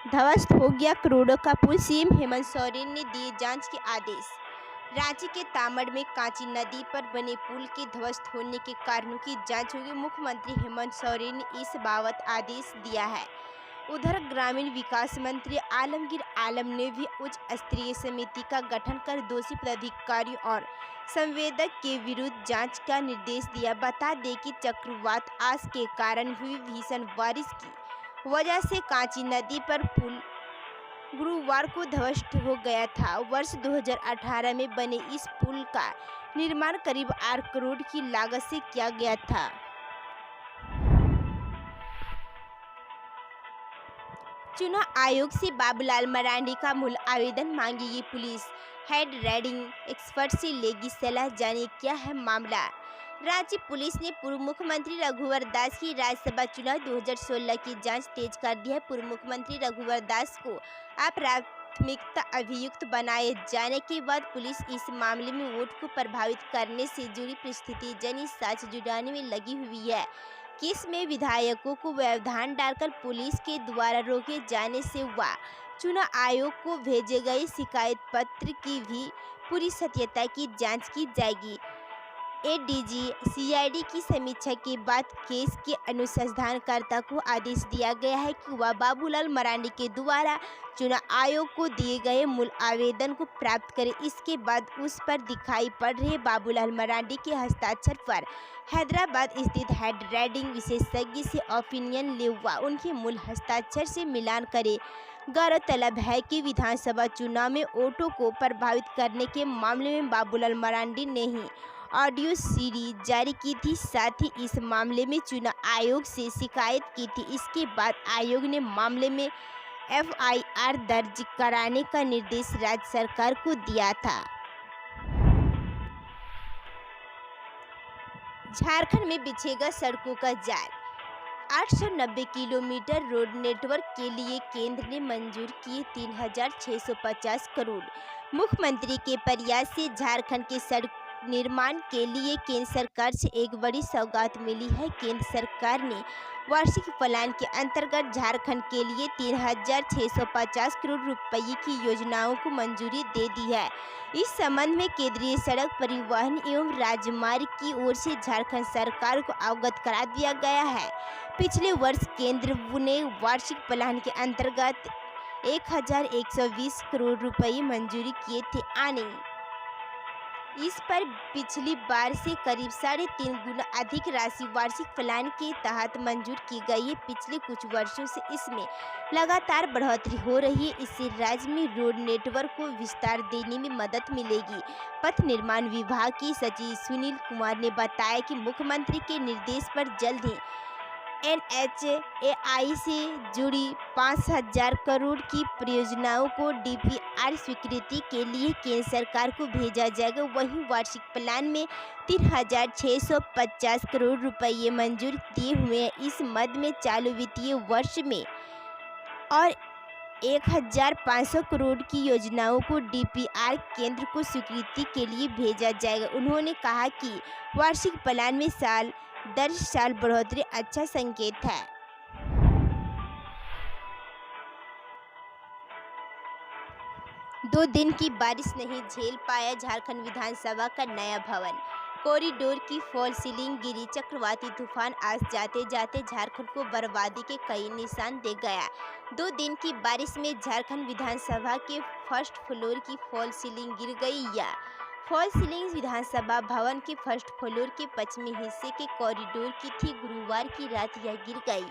ध्वस्त हो गया करोड़ों का पुल, सीएम हेमंत सोरेन ने दिए जांच के आदेश। रांची के तामड़ में कांची नदी पर बने पुल के ध्वस्त होने के कारणों की जांच होगी। मुख्यमंत्री हेमंत सोरेन ने इस बाबत आदेश दिया है। उधर ग्रामीण विकास मंत्री आलमगीर आलम ने भी उच्च स्तरीय समिति का गठन कर दोषी पदाधिकारियों और संवेदक के विरुद्ध जांच का निर्देश दिया। बता दें कि चक्रवात आज के कारण हुई भीषण बारिश की वजह से कांची नदी पर पुल गुरुवार को ध्वस्त हो गया था। वर्ष 2018 में बने इस पुल का निर्माण करीब 8 करोड़ की लागत से किया गया था। चुनाव आयोग से बाबूलाल मरांडी का मूल आवेदन मांगेगी पुलिस, हेड रेडिंग एक्सपर्ट से लेगी सलाह, जाने क्या है मामला। रांची पुलिस ने पूर्व मुख्यमंत्री रघुवर दास की राज्यसभा चुनाव 2016 की जांच तेज कर दी है। पूर्व मुख्यमंत्री रघुवर दास को अप्राथमिकता अभियुक्त बनाए जाने के बाद पुलिस इस मामले में वोट को प्रभावित करने से जुड़ी परिस्थिति जनित साक्ष्य जुटाने में लगी हुई है। केस में विधायकों को व्यवधान डालकर पुलिस के द्वारा रोके जाने से व चुनाव आयोग को भेजे गए शिकायत पत्र की भी पूरी सत्यता की जांच की जाएगी। एडीजी सीआईडी की समीक्षा के बाद केस के अनुसंधानकर्ता को आदेश दिया गया है कि वह बाबूलाल मरांडी के द्वारा चुनाव आयोग को दिए गए मूल आवेदन को प्राप्त करे। इसके बाद उस पर दिखाई पड़ रहे बाबूलाल मरांडी के हस्ताक्षर पर हैदराबाद स्थित हेड रेडिंग विशेषज्ञ से ओपिनियन ले व उनके मूल हस्ताक्षर से मिलान करे। गौरतलब है कि विधानसभा चुनाव में वोटों को प्रभावित करने के मामले में बाबूलाल मरांडी ने ही ऑडियो सीरीज जारी की थी। साथ ही इस मामले में चुनाव आयोग से शिकायत की थी। इसके बाद आयोग ने मामले में एफआईआर दर्ज कराने का निर्देश राज्य सरकार को दिया था। झारखंड में बिछेगा सड़कों का जाल, 890 किलोमीटर रोड नेटवर्क के लिए केंद्र ने मंजूर किए 3650 करोड़। मुख्यमंत्री के प्रयास से झारखंड के सड़क निर्माण के लिए केंद्र सरकार से एक बड़ी सौगात मिली है। केंद्र सरकार ने वार्षिक प्लान के अंतर्गत झारखंड के लिए 3650 करोड़ रुपए की योजनाओं को मंजूरी दे दी है। इस संबंध में केंद्रीय सड़क परिवहन एवं राजमार्ग की ओर से झारखंड सरकार को अवगत करा दिया गया है। पिछले वर्ष केंद्र ने वार्षिक प्लान के अंतर्गत 1120 करोड़ रुपए मंजूरी किए थे आने इस पर पिछली बार से करीब 3.5 गुना अधिक राशि वार्षिक प्लान के तहत मंजूर की गई है। पिछले कुछ वर्षों से इसमें लगातार बढ़ोतरी हो रही है। इससे राज्य में रोड नेटवर्क को विस्तार देने में मदद मिलेगी। पथ निर्माण विभाग के सचिव सुनील कुमार ने बताया कि मुख्यमंत्री के निर्देश पर जल्द ही NHAI से जुड़ी 5000 करोड़ की परियोजनाओं को DPR स्वीकृति के लिए केंद्र सरकार को भेजा जाएगा। वहीं वार्षिक प्लान में 3650 करोड़ रुपए मंजूर दिए हुए हैं। इस मद में चालू वित्तीय वर्ष में और 1500 करोड़ की योजनाओं को DPR केंद्र को स्वीकृति के लिए भेजा जाएगा। उन्होंने कहा कि वार्षिक प्लान में साल दर साल बढ़ोतरी अच्छा संकेत है। दो दिन की बारिश नहीं झेल पाया झारखंड विधानसभा का नया भवन, कॉरिडोर की फॉल सीलिंग गिरी। चक्रवाती तूफान आज जाते जाते झारखंड को बर्बादी के कई निशान दे गया। 2 दिन की बारिश में झारखंड विधानसभा के फर्स्ट फ्लोर की फॉल सीलिंग गिर गई। या फॉल सीलिंग विधानसभा भवन के फर्स्ट फ्लोर के पश्चिमी हिस्से के कॉरिडोर की थी। गुरुवार की रात यह गिर गई।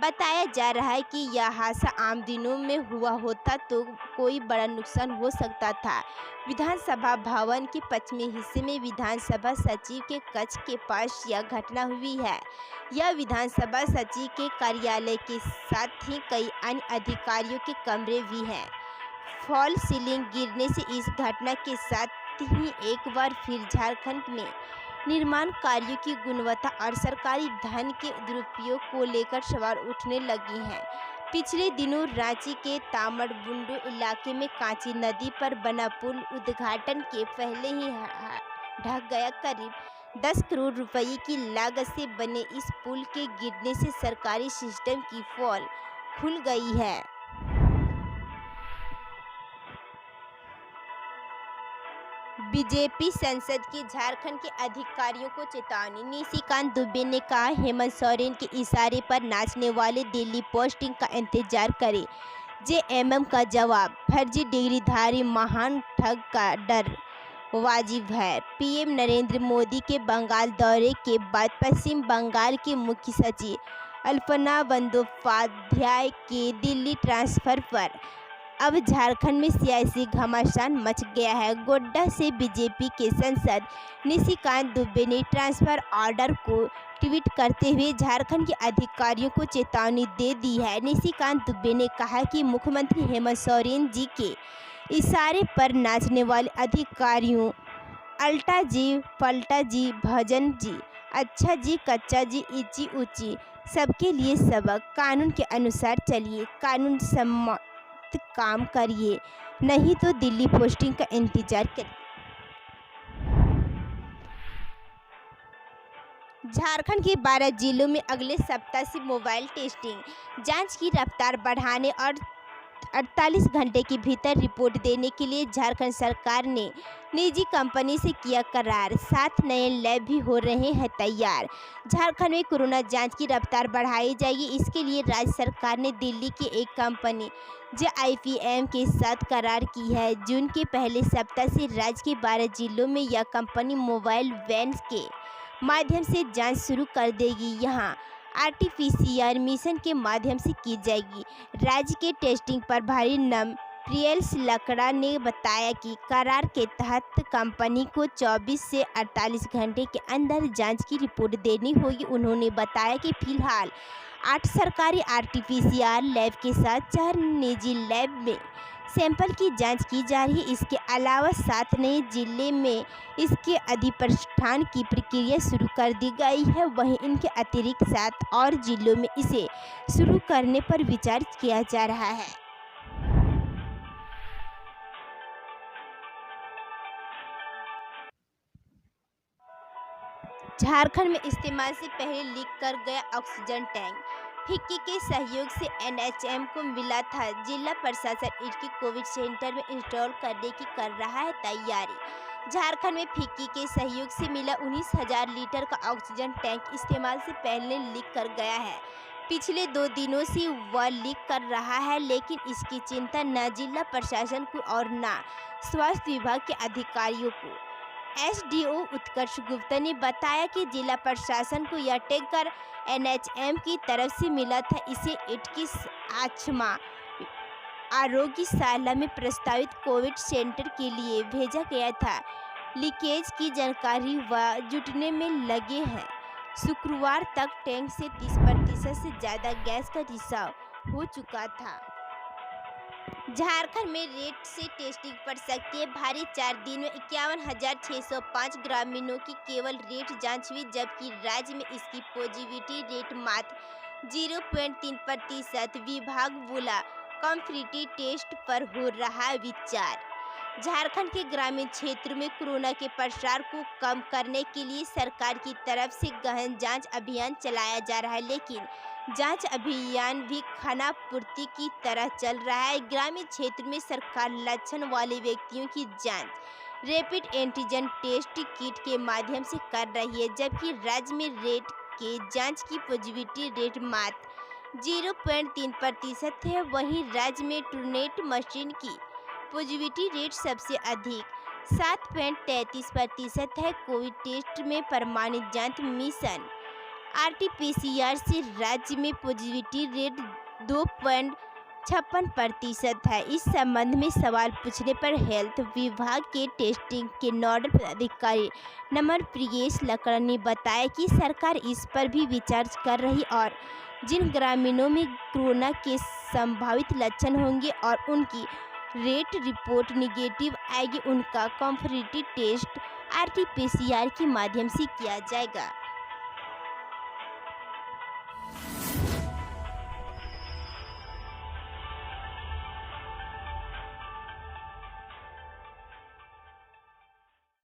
बताया जा रहा है कि यह हादसा आम दिनों में हुआ होता तो कोई बड़ा नुकसान हो सकता था। विधानसभा भवन के पश्चिमी हिस्से में विधानसभा सचिव के कक्ष के पास यह घटना हुई है। यह विधानसभा सचिव के कार्यालय के साथ ही कई अन्य अधिकारियों के कमरे भी हैं। फॉल सीलिंग गिरने से इस घटना के साथ ही एक बार फिर झारखंड में निर्माण कार्यों की गुणवत्ता और सरकारी धन के दुरुपयोग को लेकर सवाल उठने लगे हैं। पिछले दिनों रांची के तामड़बुंडू इलाके में कांची नदी पर बना पुल उद्घाटन के पहले ही ढह गया। करीब 10 करोड़ रुपए की लागत से बने इस पुल के गिरने से सरकारी सिस्टम की फॉल खुल गई है। बीजेपी सांसद की झारखंड के अधिकारियों को चेतावनी। निशिकांत दुबे ने कहा, हेमंत सोरेन के इशारे पर नाचने वाले दिल्ली पोस्टिंग का इंतजार करें। जेएमएम का जवाब, फर्जी डिग्रीधारी महान ठग का डर वाजिब है। पीएम नरेंद्र मोदी के बंगाल दौरे के बाद पश्चिम बंगाल के मुख्य सचिव अल्पना बंदोपाध्याय के दिल्ली ट्रांसफर पर अब झारखंड में सियासी घमासान मच गया है। गोड्डा से बीजेपी के सांसद निशिकांत दुबे ने ट्रांसफर ऑर्डर को ट्वीट करते हुए झारखंड के अधिकारियों को चेतावनी दे दी है। निशिकांत दुबे ने कहा कि मुख्यमंत्री हेमंत सोरेन जी के इशारे पर नाचने वाले अधिकारियों अल्टा जी, पलटा जी, भजन जी, अच्छा जी, कच्चा जी, ईची ऊंची सबके लिए सबक। कानून के अनुसार चलिए, कानून सम्मत काम करिए, नहीं तो दिल्ली पोस्टिंग का इंतजार करिए। झारखंड के 12 जिलों में अगले सप्ताह से मोबाइल टेस्टिंग जांच की रफ्तार बढ़ाने और 48 घंटे के भीतर रिपोर्ट देने के लिए झारखंड सरकार ने निजी कंपनी से किया करार। 7 नए लैब भी हो रहे हैं तैयार। झारखंड में कोरोना जांच की रफ्तार बढ़ाई जाएगी। इसके लिए राज्य सरकार ने दिल्ली की एक कंपनी JIPM के साथ करार की है। जून के पहले सप्ताह से राज्य के 12 जिलों में यह कंपनी मोबाइल वैन के माध्यम से जांच शुरू कर देगी। यहाँ RT-PCR मिशन के माध्यम से की जाएगी। राज्य के टेस्टिंग प्रभारी प्रियल्स लकड़ा ने बताया कि करार के तहत कंपनी को 24 से 48 घंटे के अंदर जांच की रिपोर्ट देनी होगी। उन्होंने बताया कि फिलहाल 8 सरकारी RT-PCR लैब के साथ 4 निजी लैब में सैंपल की जांच की जा रही है। इसके अलावा 7 नए जिले में इसके अधिप्रस्थान की प्रक्रिया शुरू कर दी गई है। वहीं इनके अतिरिक्त 7 और जिलों में इसे शुरू करने पर विचार किया जा रहा है। झारखंड में इस्तेमाल से पहले लीक कर गया ऑक्सीजन टैंक। फिक्की के सहयोग से NHM को मिला था। जिला प्रशासन इसकी कोविड सेंटर में इंस्टॉल करने की कर रहा है तैयारी। झारखंड में फिक्की के सहयोग से मिला 19,000 लीटर का ऑक्सीजन टैंक इस्तेमाल से पहले लीक कर गया है। पिछले 2 दिनों से वह लीक कर रहा है, लेकिन इसकी चिंता न जिला प्रशासन को और न स्वास्थ्य विभाग के अधिकारियों को। SDO उत्कर्ष गुप्ता ने बताया कि जिला प्रशासन को यह टैंकर NHM की तरफ से मिला था। इसे इटकी आचमा आरोग्यशाला में प्रस्तावित कोविड सेंटर के लिए भेजा गया था। लीकेज की जानकारी वह जुटने में लगे हैं। शुक्रवार तक टैंक से 30% से ज़्यादा गैस का रिसाव हो चुका था। झारखंड में रेट से टेस्टिंग बढ़ सकती है भारी। 4 दिन में 51,605 ग्रामीणों की केवल रेट जांच हुई, जबकि राज्य में इसकी पॉजिटिविटी रेट मात्र 0.3%। विभाग बोला, कॉम्पिटिटिव टेस्ट पर हो रहा विचार। झारखंड के ग्रामीण क्षेत्रों में कोरोना के प्रसार को कम करने के लिए सरकार की तरफ से गहन जांच अभियान चलाया जा रहा है, लेकिन जांच अभियान भी खानापूर्ति की तरह चल रहा है। ग्रामीण क्षेत्र में सरकार लक्षण वाले व्यक्तियों की जांच रैपिड एंटीजन टेस्ट किट के माध्यम से कर रही है, जबकि राज्य में रेट के जांच की पॉजिटिविटी रेट मात्र 0.3% है। वहीं राज्य में ट्रूनेट मशीन की पॉजिटिविटी रेट सबसे अधिक 7.33% है। कोविड टेस्ट में प्रमाणित जांच मिशन RT-PCR से राज्य में पॉजिटिविटी रेट 2.56% है। इस संबंध में सवाल पूछने पर हेल्थ विभाग के टेस्टिंग के नोडल अधिकारी प्रियेश लकड़ा ने बताया कि सरकार इस पर भी विचार कर रही और जिन ग्रामीणों में कोरोना के संभावित लक्षण होंगे और उनकी रेट रिपोर्ट निगेटिव आएगी, उनका कॉम्पिटिटिव टेस्ट RT-PCR के माध्यम से किया जाएगा।